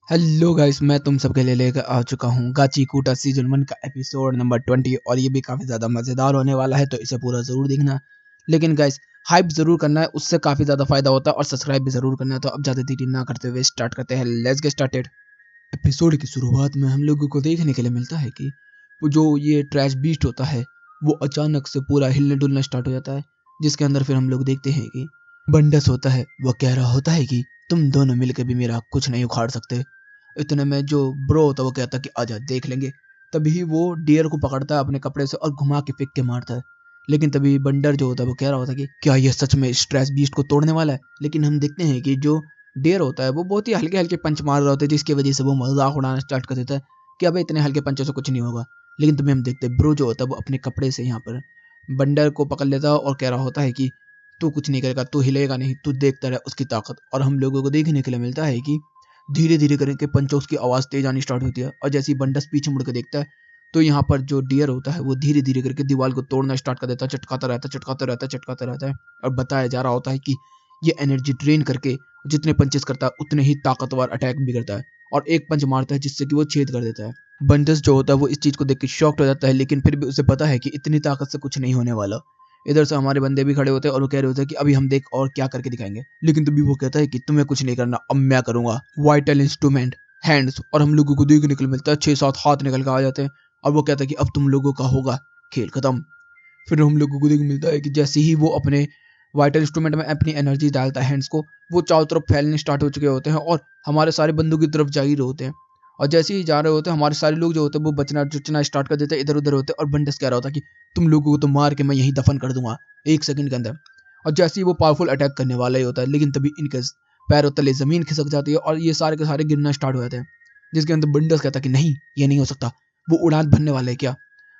Hello guys, मैं तुम सबके लिए लेकर आ चुका हूँ गाची कूटा सीजन 1 का एपिसोड नंबर 20 और ये भी काफ़ी ज़्यादा मज़ेदार होने वाला है, तो इसे पूरा ज़रूर देखना। लेकिन गाइस, हाइप ज़रूर करना है, उससे काफ़ी ज़्यादा फ़ायदा होता है और सब्सक्राइब भी ज़रूर करना है। तो अब ज़्यादा देरी ना करते हुए स्टार्ट करते हैं। Let's get started. एपिसोड की शुरुआत में हम लोगों को देखने के लिए मिलता है कि वो जो ये ट्रैश बीस्ट होता है वो अचानक से पूरा हिलने डुलना स्टार्ट हो जाता है, जिसके अंदर फिर हम लोग देखते हैं कि बंडस होता है। वो कह रहा होता है कि तुम दोनों मिलकर भी मेरा कुछ नहीं उखाड़ सकते। इतने में जो ब्रो होता है वो कहता है कि आजा देख लेंगे। तभी वो डियर को पकड़ता है अपने कपड़े से और घुमा के फेंक के मारता है। लेकिन तभी बंडर जो होता है वो कह रहा होता है कि क्या ये सच में स्ट्रेस बीस्ट को तोड़ने वाला है। लेकिन हम देखते हैं कि जो डियर होता है वो बहुत ही हल्के हल्के पंच मार रहा होता है, जिसकी वजह से वो मजाक उड़ाना स्टार्ट कर देता है कि अबे इतने हल्के पंचों से कुछ नहीं होगा। लेकिन तभी हम देखते हैं ब्रो जो होता है वो अपने कपड़े से यहाँ पर बंडर को पकड़ लेता है और कह रहा होता है कि तू कुछ नहीं करेगा, तू हिलेगा नहीं, तू देखता रहे उसकी ताकत। और हम लोगों को देखने के लिए मिलता है कि धीरे धीरे करके पंचों की आवाज़ तेज आनी स्टार्ट होती है और जैसे ही बंडस पीछे मुड़ के देखता है तो यहाँ पर जो डियर होता है वो धीरे धीरे करके दीवार को तोड़ना स्टार्ट कर देता है। चटकाता रहता है, चटकाता रहता है, चटकाता रहता है। और बताया जा रहा होता है कि ये एनर्जी ड्रेन करके जितने पंचेस करता है उतने ही ताकतवर अटैक भी करता है और एक पंच मारता है जिससे कि वो छेद कर देता है। बंडस जो होता है वो इस चीज को देख के शॉक्ड हो जाता है, लेकिन फिर भी उसे पता है कि इतनी ताकत से कुछ नहीं होने वाला। इधर से हमारे बंदे भी खड़े होते हैं और वो कह रहे होते हैं कि अभी हम देख और क्या करके दिखाएंगे। लेकिन तभी वो कहता है कि तुम्हें कुछ नहीं करना, अब मैं करूंगा। वाइटल इंस्ट्रूमेंट हैंड्स, और हम लोगों को देखने को मिलता है 6-7 हाथ निकल के आ जाते हैं। और वो कहता है कि अब तुम लोगों का होगा खेल खत्म। फिर हम लोगों को देखने को मिलता है कि जैसे ही वो अपने वाइटल इंस्ट्रूमेंट में अपनी एनर्जी डालता है हैंड्स को, वो चारों तरफ फैलने स्टार्ट हो चुके होते हैं और हमारे सारे बंदों की तरफ जा ही रहे होते हैं। और जैसे ही जा रहे होते हैं हमारे सारे लोग जो होते हैं वो बचना जुचना स्टार्ट कर देते हैं, इधर उधर होते हैं। और बंडस कह रहा होता है कि तुम लोगों को तो मार के मैं यहीं दफन कर दूंगा 1 सेकंड के अंदर। और जैसे ही वो पावरफुल अटैक करने वाला ही होता है, लेकिन तभी इनके पैरों तले जमीन खिसक जाती है और ये सारे के सारे गिरना स्टार्ट हो जाते हैं। जिसके अंदर बंडस कहता है कि नहीं, ये नहीं हो सकता, वो उड़ान भरने वाला है क्या।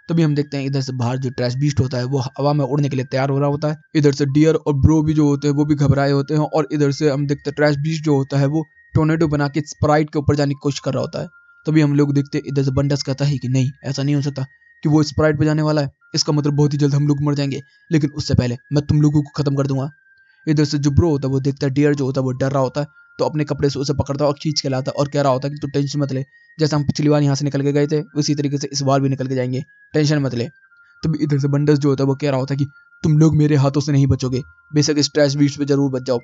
तभी हम देखते हैं इधर से बाहर जो ट्रैश बीस्ट होता है वो हवा में उड़ने के लिए तैयार हो रहा होता है। इधर से डियर और ब्रो भी जो होते हैं वो भी घबराए होते हैं और इधर से हम देखते हैं ट्रैश बीस्ट जो होता है वो टोर्नेडो बना के स्प्राइट के ऊपर जाने की कोशिश कर रहा होता है। तभी हम लोग देखते हैं इधर से बंडस कहता है कि नहीं, ऐसा नहीं हो सकता कि वो स्प्राइट पे जाने वाला है, इसका मतलब बहुत ही जल्द हम लोग मर जाएंगे। लेकिन उससे पहले मैं तुम लोगों को खत्म कर दूंगा। इधर से जो ब्रो होता है वो देखता है डियर जो होता है वो डर रहा होता है, तो अपने कपड़े से उसे पकड़ता है और खींच के लाता है और कह रहा होता है कि तू टेंशन मत ले, जैसे हम पिछली बार यहाँ से निकल के गए थे उसी तरीके से इस बार भी निकल के जाएंगे, टेंशन मत ले। तभी इधर से बंडस जो होता है वो कह रहा होता है कि तुम लोग मेरे हाथों से नहीं बचोगे, बेशक इस ट्रैश बीच पे जरूर बच जाओ।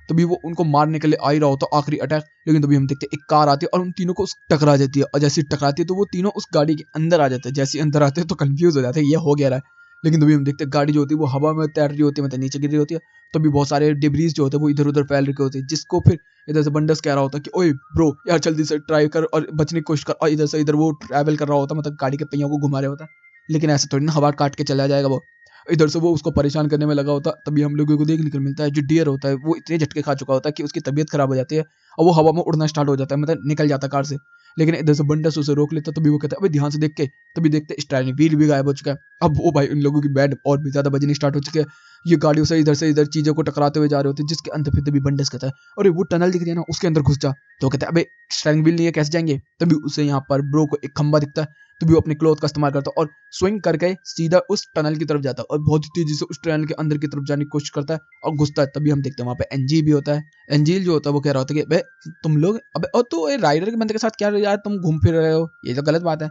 तभी वो उनको मारने के लिए आ ही रहा होता आखिरी अटैक। लेकिन तभी हम देखते हैं एक कार आती है और उन तीनों को टकरा जाती है और जैसे टकराती है तो वो तीनों उस गाड़ी के अंदर आ जाते हैं। जैसे अंदर आते हैं तो कंफ्यूज हो जाते हैं ये हो गया रहा है। लेकिन तभी हम देखते हैं गाड़ी जो होती है वो हवा में तैर रही होती है, मतलब नीचे गिर रही होती है। तभी बहुत सारे डिब्रीज जो होते हैं वो इधर उधर फैल रखे होते हैं, जिसको फिर इधर से बंडस कह रहा होता है कि ओए ब्रो यार जल्दी से ट्राई कर और बचने की कोशिश कर। और इधर से इधर वो ट्रैवल कर रहा होता है, मतलब गाड़ी के पहियों को घुमा रहा होता है। लेकिन ऐसे थोड़ी ना हवा काट के चला जाएगा वो। इधर से वो उसको परेशान करने में लगा होता। तभी हम लोगों को देखने को मिलता है जो डियर होता है वो इतने झटके खा चुका होता है कि उसकी तबीयत खराब हो जाती है और वो हवा में उड़ना स्टार्ट हो जाता है, मतलब निकल जाता है कार से। लेकिन इधर से बंडस उसे रोक लेता, तभी वो कहता है अबे ध्यान से देख के। तभी देखते स्टाइल व्हील भी गायब हो चुका है। अब वो भाई इन लोगों की बैंड और भी ज्यादा बजनी स्टार्ट हो चुकी है। ये गाड़ियों से इधर चीजों को टकराते हुए जा रहे होते हैं, जिसके अंत फिर तभी बंडस कहता है अरे वो टनल दिख रही है ना, उसके अंदर घुस जा। तो वो कहता है अबे स्टाइलिंग व्हील नहीं है, कैसे जाएंगे। तभी उसे यहाँ पर ब्रो को एक खंबा दिखता है, तभी वो अपने क्लोथ का इस्तेमाल करता है और स्विंग करके सीधा उस टनल की तरफ जाता है और बहुत ही तेजी से उस टनल के अंदर की तरफ जाने की कोशिश करता है और घुसता है। तभी हम देखते हैं वहां पे एनजी भी होता है। एंजील जो होता है वो कह रहा होता है कि भाई तुम लोग अबे और तो राइडर के बंदे के साथ क्या यार तुम घूम फिर रहे हो, ये तो गलत बात है।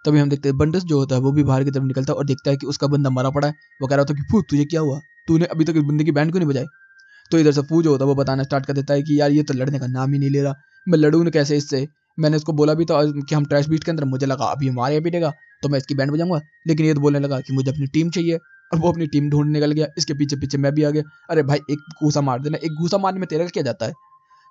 तभी हम देखते हैं बंडस जो होता है वो भी बाहर की तरफ निकलता है और देखता है कि उसका बंदा मरा पड़ा है। वो कह रहा होता है कि फू तुझे क्या हुआ, तूने अभी तक इस बंदे की बैंड क्यों नहीं बजाई। तो इधर से फू जो होता है वो बताना स्टार्ट कर देता है कि यार ये तो लड़ने का नाम ही नहीं ले रहा, मैं लड़ूं ना कैसे इससे। मैंने इसको बोला भी था कि हम ट्रैश बीट के अंदर, मुझे लगा अभी हमारे यहाँ पीटेगा तो मैं इसकी बैंड बजाऊंगा। लेकिन ये तो बोलने लगा कि मुझे अपनी टीम चाहिए और वो अपनी टीम ढूंढ निकल गया। इसके पीछे पीछे मैं भी आ गया। अरे भाई एक घूसा मार देना, एक घूसा मारने में तेरा क्या जाता है।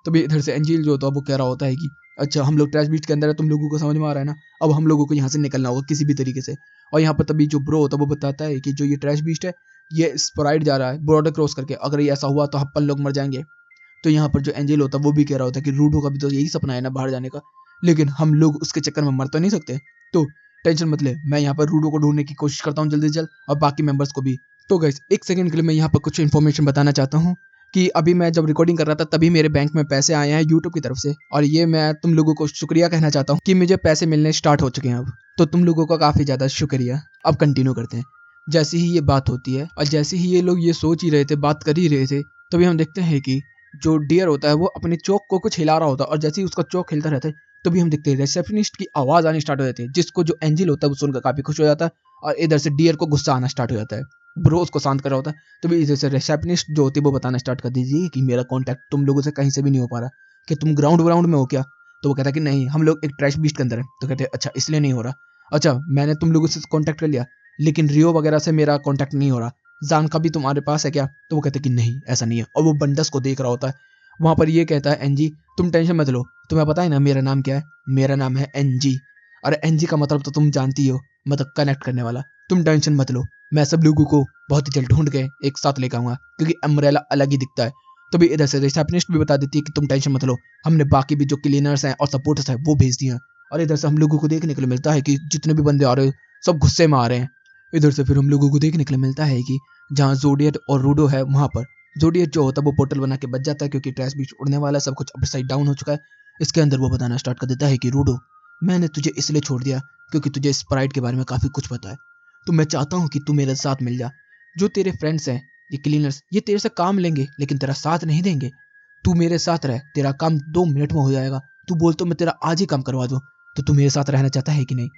तभी इधर से एंजील जो होता है वो कह रहा होता है कि अच्छा हम लोग ट्रैश बीच के अंदर है, तुम लोगों को समझ में आ रहा है ना, अब हम लोगों को यहाँ से निकलना होगा किसी भी तरीके से। और यहाँ पर तभी जो ब्रो होता है वो बताता है कि जो ये ट्रैश बीस्ट है ये स्प्राइट जा रहा है बॉर्डर क्रॉस करके, अगर ये ऐसा हुआ तो अपन लोग मर जाएंगे। तो यहाँ पर जो एंजल होता है वो भी कह रहा होता है कि रूडो का भी तो यही सपना है ना बाहर जाने का, लेकिन हम लोग उसके चक्कर में मर तो नहीं सकते। तो टेंशन मत ले, मैं यहाँ पर रूडो को ढूंढने की कोशिश करता हूँ जल्दी से जल्द और बाकी मेंबर्स को भी। तो गाइस एक सेकंड के लिए मैं यहाँ पर कुछ इन्फॉर्मेशन बताना चाहता हूँ कि अभी मैं जब रिकॉर्डिंग कर रहा था तभी मेरे बैंक में पैसे आए हैं यूट्यूब की तरफ से, और ये मैं तुम लोगों को शुक्रिया कहना चाहता हूँ कि मुझे पैसे मिलने स्टार्ट हो चुके हैं अब। तो तुम लोगों का काफ़ी ज़्यादा शुक्रिया। अब कंटिन्यू करते हैं। जैसे ही ये बात होती है और जैसे ही ये लोग ये सोच ही रहे थे, बात कर ही रहे थे, तभी हम देखते हैं कि जो डियर होता है वो अपने चौक को कुछ हिला रहा होता है और जैसे ही उसका चौक हिलता रहता है तभी हम देखते हैं रिसेप्शनिस्ट की आवाज आनी स्टार्ट हो जाती है, जिसको जो एंजिल होता है वो सुनकर काफी खुश हो जाता है और इधर से डियर को गुस्सा आना स्टार्ट हो जाता है। ब्रो उसको शांत कर रहा होता है तभी इधर से रिसेप्शनिस्ट जो होती है वो बताना स्टार्ट कर दीजिए कि मेरा कॉन्टैक्ट तुम लोगों से कहीं से भी नहीं हो पा रहा, कि तुम ग्राउंड व्राउंड में हो क्या। तो वो कहता है कि नहीं, हम लोग एक ट्रैश बीस्ट के अंदर है। तो कहते हैं अच्छा इसलिए नहीं हो रहा, अच्छा मैंने तुम लोगों से कॉन्टैक्ट कर लिया लेकिन रियो वगैरह से मेरा कॉन्टैक्ट नहीं हो रहा, जान का भी तुम्हारे पास है क्या। तो वो कहते हैं कि नहीं ऐसा नहीं है और वो बंडस को देख रहा होता है। वहां पर ये कहता है एनजी तुम टेंशन मत लो, तुम्हें पता है ना मेरा नाम क्या है, मेरा नाम है एनजी। अरे एनजी का मतलब तो तुम जानती हो, मतलब कनेक्ट करने वाला। तुम टेंशन मत लो, मैं सब लोगों को बहुत ही जल्द ढूंढ के एक साथ लेकर आऊंगा क्योंकि अम्ब्रेला अलग ही दिखता है। तभी इधर से रिसेप्शनिस्ट भी बता देती है कि तुम टेंशन मत लो, हमने बाकी भी जो क्लीनर्स हैं और सपोर्टर्स हैं वो भेज दिए हैं। और इधर से हम लोगों को देखने के लिए मिलता है कि जितने भी बंदे आ रहे हैं सब गुस्से में आ रहे हैं। इधर से फिर हम लोगों को देखने के लिए मिलता है कि जहाँ जोडियट और रूडो है वहां पर जोडियट जो होता है वो पोर्टल बना के बच जाता है क्योंकि ट्रैश बीच उड़ने वाला है, सब कुछ अपसाइड डाउन हो चुका है। इसके अंदर वो बताना स्टार्ट कर देता है कि रूडो मैंने तुझे इसलिए छोड़ दिया क्योंकि तुझे स्प्राइट के बारे में काफी कुछ पता है, तो मैं चाहता हूँ कि तू मेरे साथ मिल जा। जो तेरे फ्रेंड्स हैं ये क्लीनर्स ये तेरे से काम लेंगे लेकिन तेरा साथ नहीं देंगे। तू मेरे साथ रह, तेरा काम 2 मिनट में हो जाएगा। तू बोल तो मैं तेरा आज ही काम करवा दूं। तो तू मेरे साथ रहना चाहता है कि नहीं,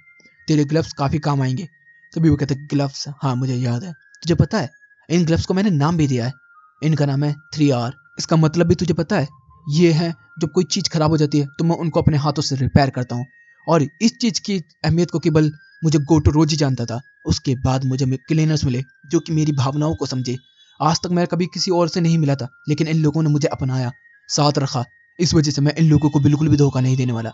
तेरे ग्लव्स काफी काम आएंगे। तभी वो कहते ग्लव्स, हाँ मुझे याद है, तुझे पता है इन ग्लव्स को मैंने नाम भी दिया है, इनका नाम है 3R। इसका मतलब भी तुझे पता है, ये है जब कोई चीज खराब हो जाती है तो मैं उनको अपने हाथों से रिपेयर करता हूँ। और इस चीज की अहमियत को केवल मुझे गोटो रोज ही जानता था। उसके बाद मुझे क्लीनर्स मिले जो कि मेरी भावनाओं को समझे। आज तक मैं कभी किसी और से नहीं मिला था लेकिन इन लोगों ने मुझे अपनाया, साथ रखा। इस वजह से मैं इन लोगों को बिल्कुल भी धोखा नहीं देने वाला।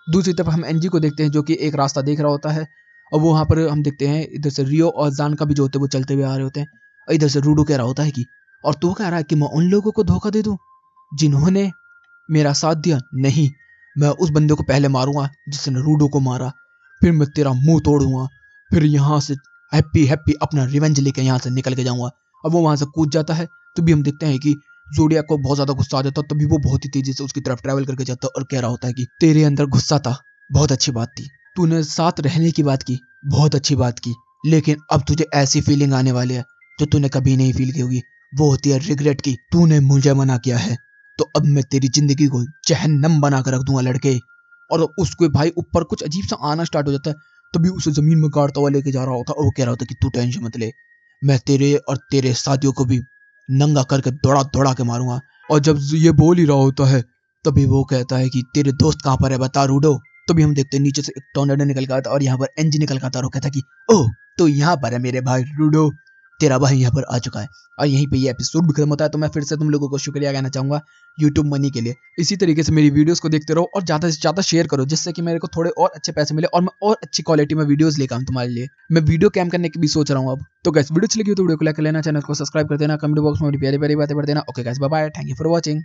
दूसरी तरफ हम एनजी को देखते हैं जो कि एक रास्ता देख रहा होता है और वो वहां पर हम देखते हैं इधर से रियो और जान का भी जो होते हैं वो चलते हुए आ रहे होते हैं। और इधर से रूडो कह रहा होता है कि और तू कह रहा है कि मैं उन लोगों को धोखा दे दूं जिन्होंने मेरा साथ दिया। नहीं, मैं उस बंदे को पहले मारूंगा जिसने रूडो को मारा, फिर मैं तेरा मुंह तोड़ूंगा, फिर यहाँ से हैप्पी हैप्पी अपना रिवेंज लेके यहाँ से निकल के जाऊंगा। अब वो वहां से कूद जाता है। तो भी हम देखते हैं कि जोडिया को बहुत ज्यादा गुस्सा आ जाता है, तभी वो बहुत ही तेजी से उसकी तरफ ट्रैवल करके जाता है और कह रहा होता है कि तेरे अंदर गुस्सा था, बहुत अच्छी बात थी, तूने साथ रहने की बात की, बहुत अच्छी बात की, लेकिन अब तुझे ऐसी फीलिंग आने वाली है जो तूने कभी नहीं फील की होगी, वो होती है रिग्रेट की। तूने मुझे मना किया है तो अब मैं तेरी जिंदगी को जहन्नम बना कर रख दूंगा लड़के। और उसके भाई ऊपर कुछ अजीब सा आना स्टार्ट हो जाता है। तभी उसे जमीन में गाड़ता हुआ लेके जा रहा होता है और वो कह रहा होता है कि तू टेंशन मत ले, मैं तेरे और तेरे साथियों को भी नंगा करके दौड़ा दौड़ा के मारूंगा। और जब ये बोल ही रहा होता है तभी वो कहता है कि तेरे दोस्त कहाँ पर है बता रूडो। तभी हम देखते हैं नीचे से एक टॉर्नेडो निकल के आता है और यहाँ पर एनजी निकल के आता है और वो कहता है कि ओह तो यहाँ पर है मेरे भाई रूडो, तेरा भाई यहाँ पर आ चुका है। और यहीं पे ये एपिसोड भी खत्म होता है। तो मैं फिर से तुम लोगों को शुक्रिया कहना चाहूंगा यूट्यूब मनी के लिए। इसी तरीके से मेरी वीडियोस को देखते रहो और ज्यादा से ज्यादा शेयर करो जिससे कि मेरे को थोड़े और अच्छे पैसे मिले और मैं और अच्छी क्वालिटी में वीडियोस लेकर आऊं तुम्हारे लिए। मैं वीडियो कैम करने की भी सोच रहा हूँ अब। तो गाइस वीडियो अच्छी लगी तो वीडियो को लाइक कर लेना, चैनल को सब्सक्राइब कर देना, कमेंट बॉक्स में प्यारी प्यारी बातें पढ़ देना। Okay guys bye bye, thank you for watching.